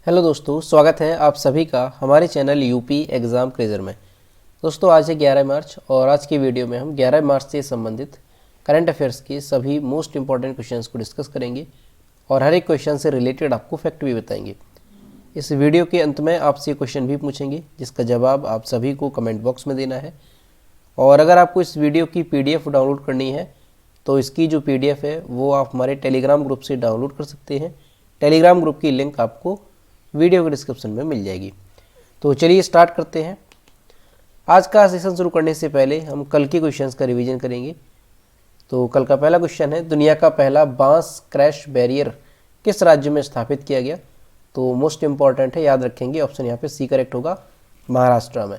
Hello दोस्तों, स्वागत है आप सभी का हमारे चैनल यूपी एग्ज़ाम क्रेजर में। दोस्तों आज है 11 मार्च और आज की वीडियो में हम 11 मार्च से संबंधित करंट अफेयर्स के सभी मोस्ट इंपॉर्टेंट क्वेश्चंस को डिस्कस करेंगे और हर एक क्वेश्चन से रिलेटेड आपको फैक्ट भी बताएंगे। इस वीडियो के अंत में आपसे क्वेश्चन भी पूछेंगे जिसका जवाब आप सभी को कमेंट बॉक्स में देना है। और अगर आपको इस वीडियो की PDF डाउनलोड करनी है तो इसकी जो PDF है वो आप हमारे टेलीग्राम ग्रुप से डाउनलोड कर सकते हैं। टेलीग्राम ग्रुप की लिंक आपको वीडियो के डिस्क्रिप्शन में मिल जाएगी। तो चलिए स्टार्ट करते हैं। आज का सेशन शुरू करने से पहले हम कल के क्वेश्चंस का रिवीजन करेंगे। तो कल का पहला क्वेश्चन है, दुनिया का पहला बांस क्रैश बैरियर किस राज्य में स्थापित किया गया? तो मोस्ट इंपॉर्टेंट है, याद रखेंगे। ऑप्शन यहाँ पे सी करेक्ट होगा, महाराष्ट्र में।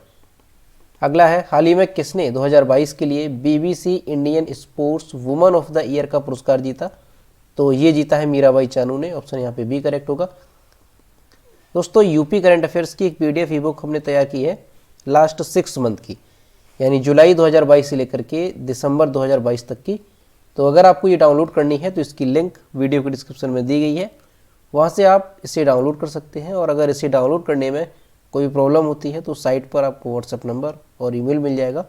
अगला है, हाल ही में किसने 2022 के लिए BBC Indian sports woman of the year का पुरस्कार जीता? तो ये जीता है मीराबाई चानू ने। ऑप्शन यहाँ पे बी करेक्ट होगा। दोस्तों यूपी करंट अफेयर्स की एक PDF ई बुक हमने तैयार की है लास्ट 6 मंथ की, यानी जुलाई 2022 से लेकर के दिसंबर 2022 तक की। तो अगर आपको ये डाउनलोड करनी है तो इसकी लिंक वीडियो के डिस्क्रिप्शन में दी गई है, वहाँ से आप इसे डाउनलोड कर सकते हैं। और अगर इसे डाउनलोड करने में कोई प्रॉब्लम होती है तो साइट पर आपको व्हाट्सएप नंबर और ईमेल मिल जाएगा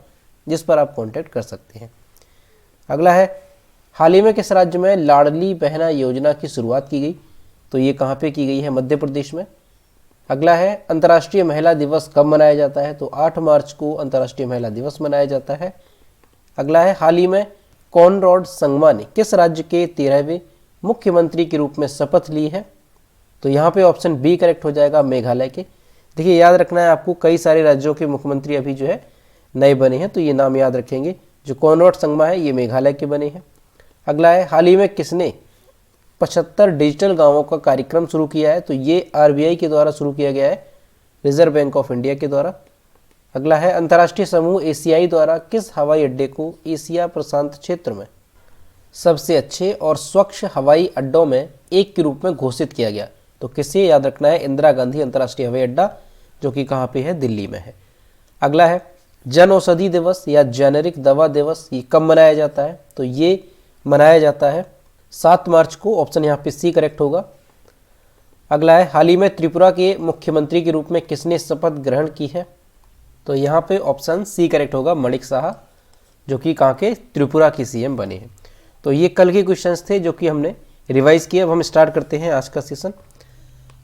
जिस पर आप कॉन्टैक्ट कर सकते हैं। अगला है, हाल ही में किस राज्य में लाडली बहना योजना की शुरुआत की गई? तो ये कहाँ पे की गई है? मध्य प्रदेश में। अगला है, अंतर्राष्ट्रीय महिला दिवस कब मनाया जाता है? तो 8 मार्च को अंतर्राष्ट्रीय महिला दिवस मनाया जाता है। अगला है, हाल ही में कॉनराड संगमा ने किस राज्य के 13वें मुख्यमंत्री के रूप में शपथ ली है? तो यहाँ पे ऑप्शन बी करेक्ट हो जाएगा, मेघालय के। देखिए याद रखना है आपको, कई सारे राज्यों के मुख्यमंत्री अभी जो है नए बने हैं, तो ये नाम याद रखेंगे। जो कॉनराड संगमा है ये मेघालय के बने हैं। अगला है, हाल ही में किसने 75 डिजिटल गांवों का कार्यक्रम शुरू किया है? तो ये RBI के द्वारा शुरू किया गया है, रिजर्व बैंक ऑफ इंडिया के द्वारा। अगला है, अंतर्राष्ट्रीय समूह ACI द्वारा किस हवाई अड्डे को एशिया प्रशांत क्षेत्र में सबसे अच्छे और स्वच्छ हवाई अड्डों में एक के रूप में घोषित किया गया? तो किसे याद रखना है? इंदिरा गांधी अंतर्राष्ट्रीय हवाई अड्डा, जो कि कहाँ पे है? दिल्ली में है। अगला है, जन औषधि दिवस या जेनेरिक दवा दिवस ये कब मनाया जाता है? तो ये मनाया जाता है 7 मार्च को। ऑप्शन यहाँ पे सी करेक्ट होगा। अगला है, हाल ही में त्रिपुरा के मुख्यमंत्री के रूप में किसने शपथ ग्रहण की है? तो यहाँ पे ऑप्शन सी करेक्ट होगा, माणिक साहा, जो कि कहाँ के? त्रिपुरा के CM बने हैं। तो ये कल के क्वेश्चंस थे जो कि हमने रिवाइज किए। अब हम स्टार्ट करते हैं आज का सेशन।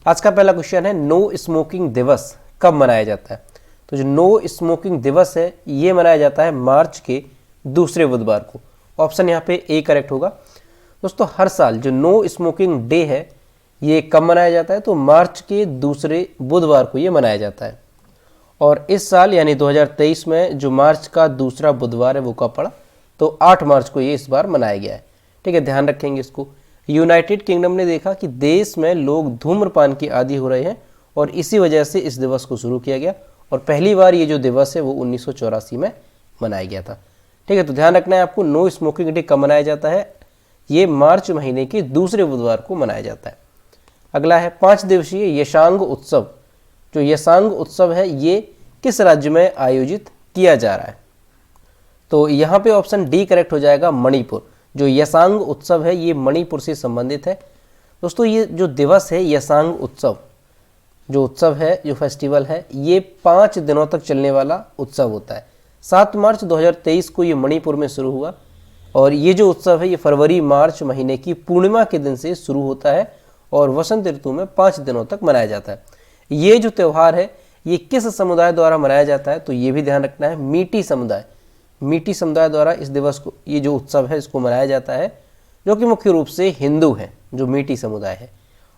आज का पहला क्वेश्चन है, नो स्मोकिंग दिवस कब मनाया जाता है? तो जो नो स्मोकिंग दिवस है ये मनाया जाता है मार्च के दूसरे बुधवार को। ऑप्शन यहाँ पे ए करेक्ट होगा। दोस्तों हर साल जो नो स्मोकिंग डे है ये कब मनाया जाता है? तो मार्च के दूसरे बुधवार को ये मनाया जाता है। और इस साल यानी 2023 में जो मार्च का दूसरा बुधवार है वो कब पड़ा? तो 8 मार्च को ये इस बार मनाया गया है। ठीक है, ध्यान रखेंगे इसको। यूनाइटेड किंगडम ने देखा कि देश में लोग धूम्रपान के आदी हो रहे हैं और इसी वजह से इस दिवस को शुरू किया गया। और पहली बार ये जो दिवस है वो 1984 में मनाया गया था। ठीक है, तो ध्यान रखना है आपको, नो स्मोकिंग डे कब मनाया जाता है? ये मार्च महीने के दूसरे बुधवार को मनाया जाता है। अगला है, 5 दिवसीय यशांग उत्सव। जो यशांग उत्सव है ये किस राज्य में आयोजित किया जा रहा है? तो यहाँ पे ऑप्शन डी करेक्ट हो जाएगा, मणिपुर। जो यशांग उत्सव है ये मणिपुर से संबंधित है। दोस्तों ये जो दिवस है यशांग उत्सव, जो उत्सव है, जो फेस्टिवल है, ये 5 दिनों तक चलने वाला उत्सव होता है। 7 मार्च 2023 को ये मणिपुर में शुरू हुआ और ये जो उत्सव है ये फरवरी मार्च महीने की पूर्णिमा के दिन से शुरू होता है और वसंत ऋतु में 5 दिनों तक मनाया जाता है। ये जो त्यौहार है ये किस समुदाय द्वारा मनाया जाता है? तो ये भी ध्यान रखना है, मीटी समुदाय। मीटी समुदाय द्वारा इस दिवस को, ये जो उत्सव है इसको मनाया जाता है, जो कि मुख्य रूप से हिंदू हैं, जो मीटी समुदाय है।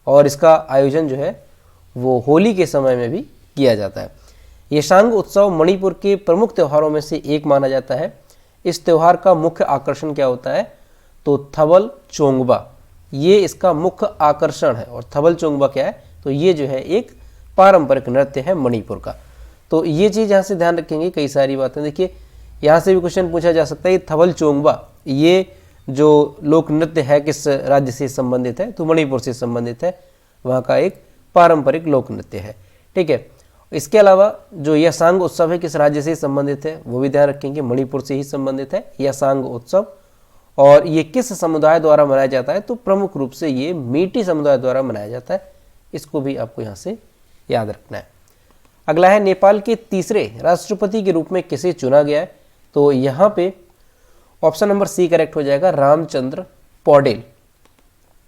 और इसका आयोजन जो है वो होली के समय में भी किया जाता है। यशांग उत्सव मणिपुर के प्रमुख त्योहारों में से एक माना जाता है। इस त्यौहार का मुख्य आकर्षण क्या होता है? तो थबल चोंगबा, ये इसका मुख्य आकर्षण है। और थबल चोंगबा क्या है? तो ये जो है एक पारंपरिक नृत्य है मणिपुर का। तो ये चीज़ यहाँ से ध्यान रखेंगे, कई सारी बातें। देखिए यहाँ से भी क्वेश्चन पूछा जा सकता है, थबल चोंगबा ये जो लोक नृत्य है किस राज्य से संबंधित है? तो मणिपुर से संबंधित है, वहाँ का एक पारंपरिक लोक नृत्य है। ठीक है, इसके अलावा जो यशांग उत्सव है किस राज्य से संबंधित है वो भी ध्यान रखेंगे, मणिपुर से ही संबंधित है यशांग उत्सव। और ये किस समुदाय द्वारा मनाया जाता है? तो प्रमुख रूप से ये मीटी समुदाय द्वारा मनाया जाता है। इसको भी आपको यहाँ से याद रखना है। अगला है नेपाल के तीसरे राष्ट्रपति के रूप में किसे चुना गया है? तो यहाँ पे ऑप्शन नंबर सी करेक्ट हो जाएगा, रामचंद्र पौडेल।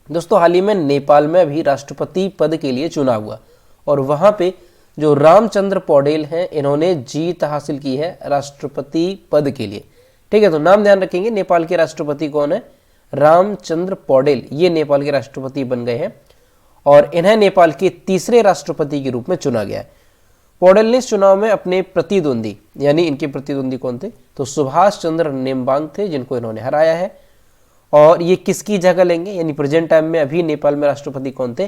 दोस्तों हाल ही में नेपाल में भी राष्ट्रपति पद के लिए चुनाव हुआ और वहाँ पे जो रामचंद्र पौडेल हैं इन्होंने जीत हासिल की है राष्ट्रपति पद के लिए। ठीक है, तो नाम ध्यान रखेंगे, नेपाल के राष्ट्रपति कौन है? रामचंद्र पौडेल, ये नेपाल के राष्ट्रपति बन गए हैं और इन्हें नेपाल के तीसरे राष्ट्रपति के रूप में चुना गया है। पौडेल ने इस चुनाव में अपने प्रतिद्वंदी, यानी इनके प्रतिद्वंदी कौन थे? तो सुभाष चंद्र नेम्बांग थे, जिनको इन्होंने हराया है। और ये किसकी जगह लेंगे, यानी प्रेजेंट टाइम में अभी नेपाल में राष्ट्रपति कौन थे?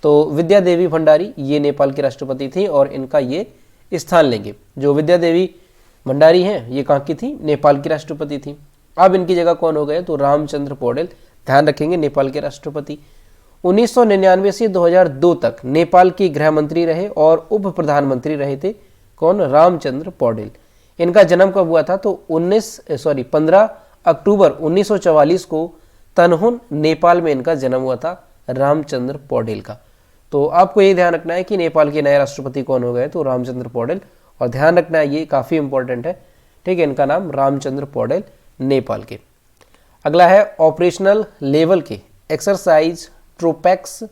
तो विद्या देवी भंडारी, ये नेपाल के राष्ट्रपति थी और इनका ये स्थान लेंगे। जो विद्या देवी भंडारी हैं ये कहाँ की थी? नेपाल की राष्ट्रपति थी। अब इनकी जगह कौन हो गए? तो रामचंद्र पौडेल, ध्यान रखेंगे, नेपाल के राष्ट्रपति। 1999 से 2002 तक नेपाल के गृह मंत्री रहे और उप प्रधानमंत्री रहे थे। कौन? रामचंद्र पौडेल। इनका जन्म कब हुआ था? तो 15 अक्टूबर 1944 को तनहुन, नेपाल में इनका जन्म हुआ था रामचंद्र पौडेल का। तो आपको ये ध्यान रखना है कि नेपाल के नए राष्ट्रपति कौन हो गए? तो रामचंद्र पौडेल। और ध्यान रखना है, ये काफ़ी इंपॉर्टेंट है। ठीक है, इनका नाम रामचंद्र पौडेल, नेपाल के। अगला है ऑपरेशनल लेवल के एक्सरसाइज ट्रोपैक्स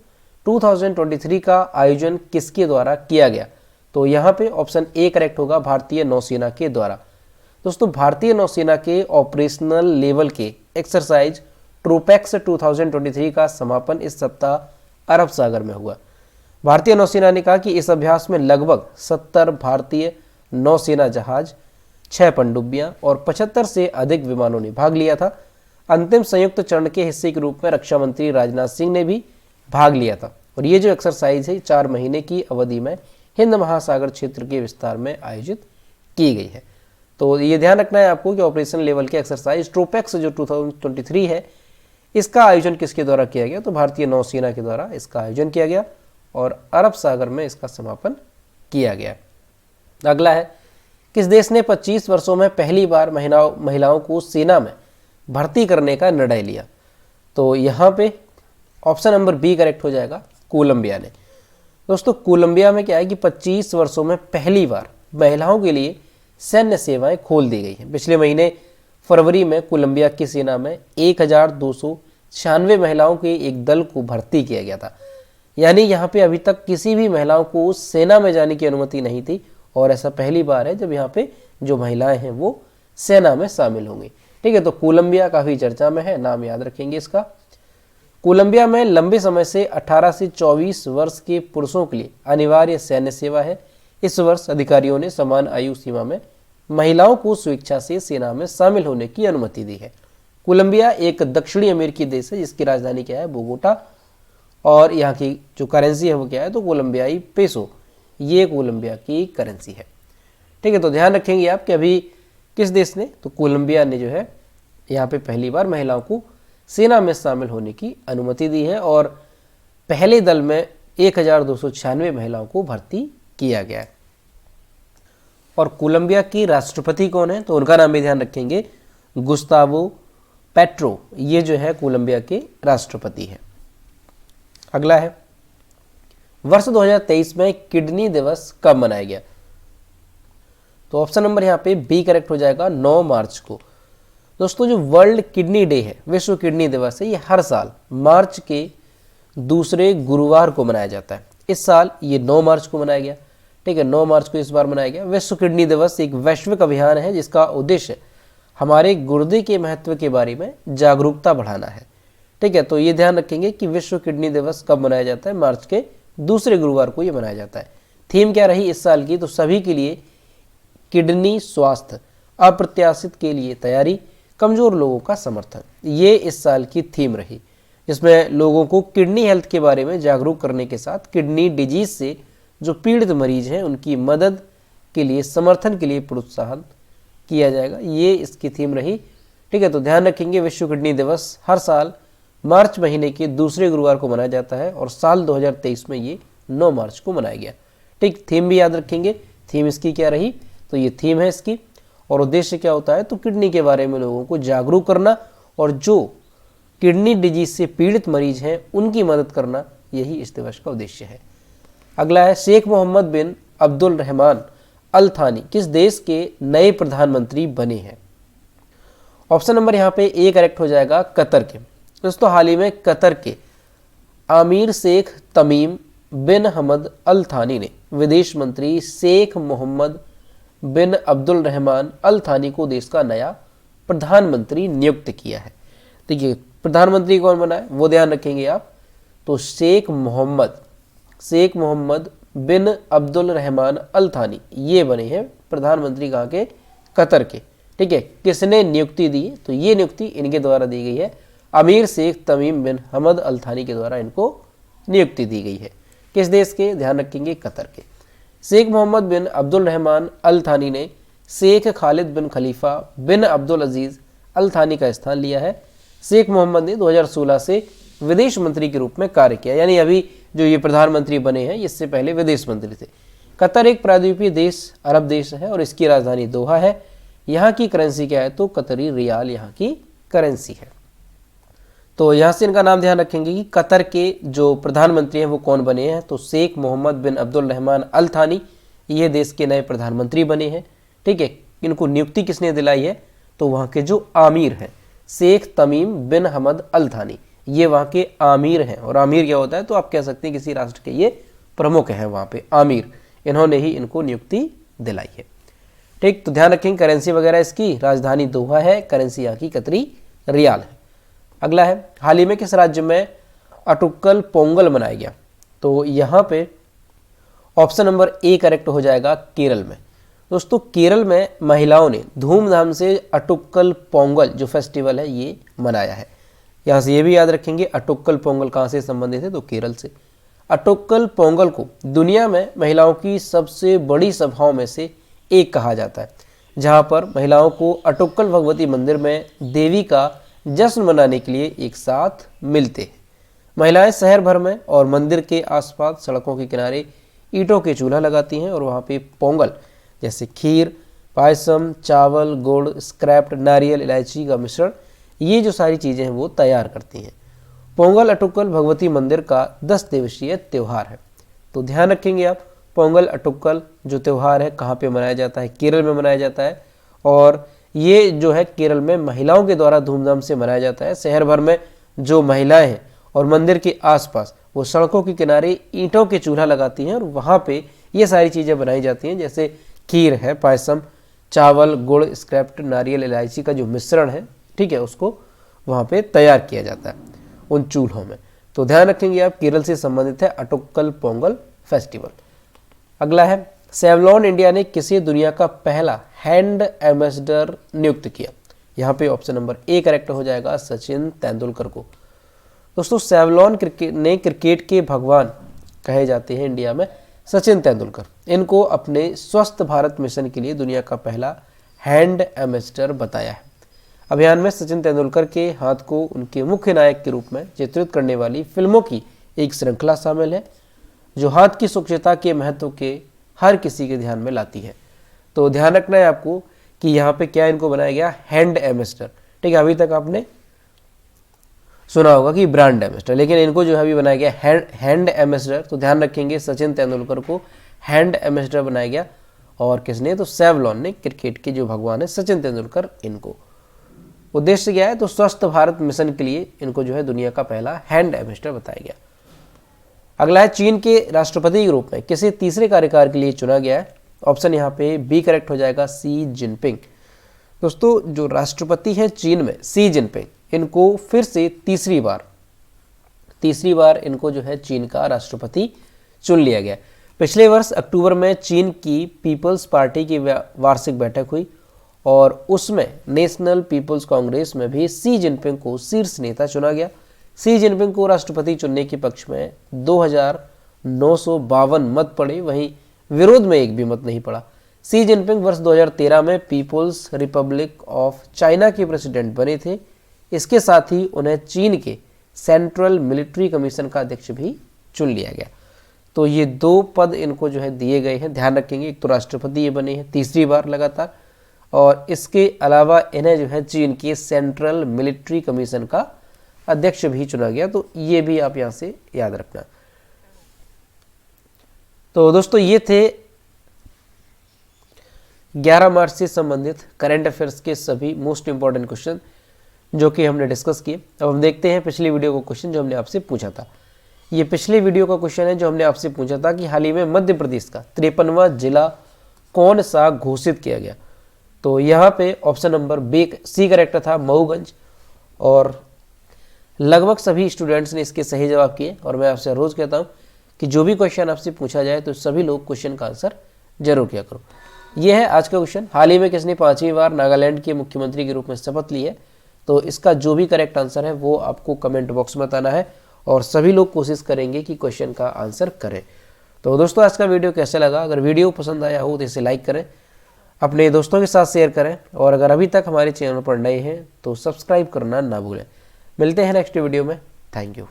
2023 का आयोजन किसके द्वारा किया गया? तो यहाँ पे ऑप्शन ए करेक्ट होगा, भारतीय नौसेना के द्वारा। दोस्तों भारतीय नौसेना के ऑपरेशनल लेवल के एक्सरसाइज ट्रोपैक्स 2023 का समापन इस सप्ताह अरब सागर में हुआ। भारतीय नौसेना ने कहा कि इस अभ्यास में लगभग 70 भारतीय नौसेना जहाज, 6 पनडुब्बियां और 75 से अधिक विमानों ने भाग लिया था। अंतिम संयुक्त चरण के हिस्से के रूप में रक्षा मंत्री राजनाथ सिंह ने भी भाग लिया था और ये जो एक्सरसाइज है 4 महीने की अवधि में हिंद महासागर क्षेत्र के विस्तार में आयोजित की गई है। तो ये ध्यान रखना है आपको कि ऑपरेशन लेवल के एक्सरसाइज ट्रोपैक्स जो 2023 है इसका आयोजन किसके द्वारा किया गया? तो भारतीय नौसेना के द्वारा इसका आयोजन किया गया और अरब सागर में इसका समापन किया गया। अगला है, किस देश ने 25 वर्षों में पहली बार महिलाओं को सेना में भर्ती करने का निर्णय लिया? तो यहाँ पे ऑप्शन नंबर बी करेक्ट हो जाएगा, कोलंबिया ने। दोस्तों कोलंबिया में क्या है कि 25 वर्षों में पहली बार महिलाओं के लिए सैन्य सेवाएं खोल दी गई हैं। पिछले महीने फरवरी में कोलंबिया की सेना में 1296 महिलाओं के एक दल को भर्ती किया गया था। यानी यहाँ पे अभी तक किसी भी महिलाओं को सेना में जाने की अनुमति नहीं थी और ऐसा पहली बार है जब यहाँ पे जो महिलाएं हैं वो सेना में शामिल होंगी। ठीक है, तो कोलंबिया काफ़ी चर्चा में है, नाम याद रखेंगे इसका। कोलंबिया में लंबे समय से 18 से 24 वर्ष के पुरुषों के लिए अनिवार्य सैन्य सेवा है। इस वर्ष अधिकारियों ने समान आयु सीमा में महिलाओं को स्वेच्छा से सेना में शामिल होने की अनुमति दी है। कोलंबिया एक दक्षिणी अमेरिकी देश है जिसकी राजधानी क्या है? बोगोटा। और यहाँ की जो करेंसी है वो क्या है? तो कोलंबियाई पेसो, ये कोलंबिया की करेंसी है। ठीक है, तो ध्यान रखेंगे आप कि अभी किस देश ने? तो कोलंबिया ने जो है यहाँ पे पहली बार महिलाओं को सेना में शामिल होने की अनुमति दी है और पहले दल में 1296 महिलाओं को भर्ती किया गया है। और कोलंबिया की राष्ट्रपति कौन है? तो उनका नाम भी ध्यान रखेंगे, गुस्तावो पेट्रो, ये जो है कोलंबिया के राष्ट्रपति हैं। अगला है, वर्ष 2023 में किडनी दिवस कब मनाया गया? तो ऑप्शन नंबर यहाँ पे बी करेक्ट हो जाएगा, 9 मार्च को। दोस्तों जो वर्ल्ड किडनी डे है, विश्व किडनी दिवस है, ये हर साल मार्च के दूसरे गुरुवार को मनाया जाता है। इस साल ये 9 मार्च को मनाया गया। ठीक है, 9 मार्च को इस बार मनाया गया। विश्व किडनी दिवस एक वैश्विक अभियान है जिसका उद्देश्य हमारे गुर्दे के महत्व के बारे में जागरूकता बढ़ाना है। ठीक है, तो ये ध्यान रखेंगे कि विश्व किडनी दिवस कब मनाया जाता है? मार्च के दूसरे गुरुवार को ये मनाया जाता है। थीम क्या रही इस साल की? तो सभी के लिए किडनी स्वास्थ्य, अप्रत्याशित के लिए तैयारी, कमजोर लोगों का समर्थन, ये इस साल की थीम रही, जिसमें लोगों को किडनी हेल्थ के बारे में जागरूक करने के साथ किडनी डिजीज से जो पीड़ित मरीज हैं उनकी मदद के लिए, समर्थन के लिए प्रोत्साहन किया जाएगा, ये इसकी थीम रही। ठीक है, तो ध्यान रखेंगे विश्व किडनी दिवस हर साल मार्च महीने के दूसरे गुरुवार को मनाया जाता है और साल 2023 में ये 9 मार्च को मनाया गया। ठीक, थीम भी याद रखेंगे, थीम इसकी क्या रही? तो ये थीम है इसकी और उद्देश्य क्या होता है? तो किडनी के बारे में लोगों को जागरूक करना और जो किडनी डिजीज से पीड़ित मरीज हैं उनकी मदद करना, यही इस दिवस का उद्देश्य है। अगला है शेख मोहम्मद बिन अब्दुल रहमान अल थानी किस देश के नए प्रधानमंत्री बने हैं? ऑप्शन नंबर यहाँ पे ए करेक्ट हो जाएगा, कतर के। दोस्तों हाल ही में कतर के आमिर शेख तमीम बिन हमद अल थानी ने विदेश मंत्री शेख मोहम्मद बिन अब्दुल रहमान अल थानी को देश का नया प्रधानमंत्री नियुक्त किया है। देखिए प्रधानमंत्री कौन बना है वो ध्यान रखेंगे आप, तो शेख मोहम्मद बिन अब्दुल रहमान अल थानी ये बने हैं प्रधानमंत्री कहाँ के? कतर के। ठीक है, किसने नियुक्ति दी? तो ये नियुक्ति इनके द्वारा दी गई है, अमीर शेख तमीम बिन हमद अल थानी के द्वारा इनको नियुक्ति दी गई है। किस देश के? ध्यान रखेंगे, कतर के। शेख मोहम्मद बिन अब्दुल रहमान अल थानी ने शेख खालिद बिन खलीफा बिन अब्दुल अजीज अल थानी का स्थान लिया है। शेख मोहम्मद ने 2016 से विदेश मंत्री के रूप में कार्य किया, यानी अभी जो ये प्रधानमंत्री बने हैं इससे पहले विदेश मंत्री थे। कतर एक प्रायद्वीपीय देश, अरब देश है और इसकी राजधानी दोहा है। यहाँ की करेंसी क्या है? तो कतरी रियाल यहाँ की करेंसी है। तो यहाँ से इनका नाम ध्यान रखेंगे कि कतर के जो प्रधानमंत्री हैं वो कौन बने हैं, तो शेख मोहम्मद बिन अब्दुल रहमान अल थानी ये देश के नए प्रधानमंत्री बने हैं। ठीक है, इनको नियुक्ति किसने दिलाई है? तो वहाँ के जो आमिर हैं शेख तमीम बिन हमद अल थानी ये वहाँ के आमिर हैं। और आमिर क्या होता है? तो आप कह सकते हैं किसी राष्ट्र के ये प्रमुख हैं वहाँ पे आमिर, इन्होंने ही इनको नियुक्ति दिलाई है। ठीक, तो ध्यान रखेंगे करेंसी वगैरह इसकी राजधानी दोहा है, करेंसी यहाँ की कतरी रियाल है। अगला है हाल ही में किस राज्य में अटुक्कल पोंगल मनाया गया? तो यहाँ पे ऑप्शन नंबर ए करेक्ट हो जाएगा, केरल में। दोस्तों केरल में महिलाओं ने धूमधाम से अटुक्कल पोंगल जो फेस्टिवल है ये मनाया है। यहाँ से ये भी याद रखेंगे अटुक्कल पोंगल कहाँ से संबंधित है? तो केरल से। अटुक्कल पोंगल को दुनिया में महिलाओं की सबसे बड़ी सभाओं में से एक कहा जाता है, जहाँ पर महिलाओं को अटुक्कल भगवती मंदिर में देवी का जश्न मनाने के लिए एक साथ मिलते हैं। महिलाएं शहर भर में और मंदिर के आसपास सड़कों के किनारे ईंटों के चूल्हा लगाती हैं और वहाँ पे पोंगल जैसे खीर, पायसम, चावल, गुड़, स्क्रैप्ड नारियल, इलायची का मिश्रण ये जो सारी चीज़ें हैं वो तैयार करती हैं। पोंगल अटुक्कल भगवती मंदिर का 10 दिवसीय त्यौहार है। तो ध्यान रखेंगे आप, पोंगल अटुक्कल जो त्यौहार है कहाँ पे मनाया जाता है? केरल में मनाया जाता है। और ये जो है केरल में महिलाओं के द्वारा धूमधाम से मनाया जाता है। शहर भर में जो महिलाएं हैं और मंदिर के आसपास वो सड़कों के किनारे ईंटों के चूल्हा लगाती हैं और वहाँ पे ये सारी चीज़ें बनाई जाती हैं, जैसे खीर है, पायसम, चावल, गुड़, स्क्रैप्ड नारियल, इलायची का जो मिश्रण है, ठीक है, उसको वहाँ पे तैयार किया जाता है उन चूल्हों में। तो ध्यान रखेंगे आप, केरल से संबंधित है अटुक्कल पोंगल फेस्टिवल। अगला है सेवलॉन इंडिया ने किसे दुनिया का पहला हैंड एम्बेसडर नियुक्त किया? यहाँ पे ऑप्शन नंबर ए करेक्ट हो जाएगा, सचिन तेंदुलकर को। दोस्तों सेवलॉन क्रिकेट के भगवान कहे जाते हैं इंडिया में सचिन तेंदुलकर। इनको अपने स्वस्थ भारत मिशन के लिए दुनिया का पहला हैंड एम्बेसडर बताया है। अभियान में सचिन तेंदुलकर के हाथ को उनके मुख्य नायक के रूप में चित्रित करने वाली फिल्मों की एक श्रृंखला शामिल है, जो हाथ की स्वच्छता के महत्व के हर किसी के ध्यान में लाती है। तो ध्यान रखना है आपको कि यहाँ पे क्या इनको बनाया गया? Hand ambassador. ठीक है, अभी तक आपने सुना होगा कि ब्रांड एम्बेसडर, लेकिन इनको जो है अभी बनाया गया हैंड एम्बेसडर। तो ध्यान रखेंगे सचिन तेंदुलकर को हैंड एम्बेसडर बनाया गया। और किसने? तो सेवलॉन ने, क्रिकेट के जो भगवान है सचिन तेंदुलकर, इनको। उद्देश्य क्या है? तो स्वस्थ भारत मिशन के लिए इनको जो है दुनिया का पहला हैंड एम्बेसडर बताया गया। अगला है चीन के राष्ट्रपति के रूप में किसे तीसरे कार्यकाल के लिए चुना गया है? ऑप्शन यहाँ पे बी करेक्ट हो जाएगा, शी जिनपिंग। दोस्तों जो राष्ट्रपति हैं चीन में शी जिनपिंग, इनको फिर से तीसरी बार इनको जो है चीन का राष्ट्रपति चुन लिया गया। पिछले वर्ष अक्टूबर में चीन की पीपल्स पार्टी की वार्षिक बैठक हुई और उसमें नेशनल पीपल्स कांग्रेस में भी शी जिनपिंग को शीर्ष नेता चुना गया। शी जिनपिंग को राष्ट्रपति चुनने के पक्ष में 2952 मत पड़े, वहीं विरोध में एक भी मत नहीं पड़ा। शी जिनपिंग वर्ष 2013 में पीपल्स रिपब्लिक ऑफ चाइना के प्रेसिडेंट बने थे। इसके साथ ही उन्हें चीन के सेंट्रल मिलिट्री कमीशन का अध्यक्ष भी चुन लिया गया। तो ये 2 पद इनको जो है दिए गए हैं, ध्यान रखेंगे। एक तो राष्ट्रपति ये बने हैं तीसरी बार लगातार, और इसके अलावा इन्हें जो है चीन के सेंट्रल मिलिट्री कमीशन का अध्यक्ष भी चुना गया। तो ये भी आप यहाँ से याद रखना। तो दोस्तों ये थे 11 मार्च से संबंधित करंट अफेयर्स के सभी मोस्ट इंपॉर्टेंट क्वेश्चन जो कि हमने डिस्कस किए। अब हम देखते हैं पिछली वीडियो का क्वेश्चन जो हमने आपसे पूछा था। ये पिछले वीडियो का क्वेश्चन है जो हमने आपसे पूछा था कि हाल ही में मध्य प्रदेश का 53वां जिला कौन सा घोषित किया गया। तो यहाँ पे option number B C correct था, मऊगंज। और लगभग सभी स्टूडेंट्स ने इसके सही जवाब किए। और मैं आपसे रोज कहता हूँ कि जो भी क्वेश्चन आपसे पूछा जाए तो सभी लोग क्वेश्चन का आंसर जरूर किया करो। यह है आज का क्वेश्चन, हाल ही में किसने 5वीं बार नागालैंड के मुख्यमंत्री के रूप में शपथ ली है। तो इसका जो भी करेक्ट आंसर है वो आपको कमेंट बॉक्स में बताना है और सभी लोग कोशिश करेंगे कि क्वेश्चन का आंसर करें। तो दोस्तों आज का वीडियो कैसा लगा, अगर वीडियो पसंद आया हो तो इसे लाइक करें, अपने दोस्तों के साथ शेयर करें और अगर अभी तक हमारे चैनल पर नए हैं तो सब्सक्राइब करना ना भूलें। मिलते हैं नेक्स्ट वीडियो में। Thank you.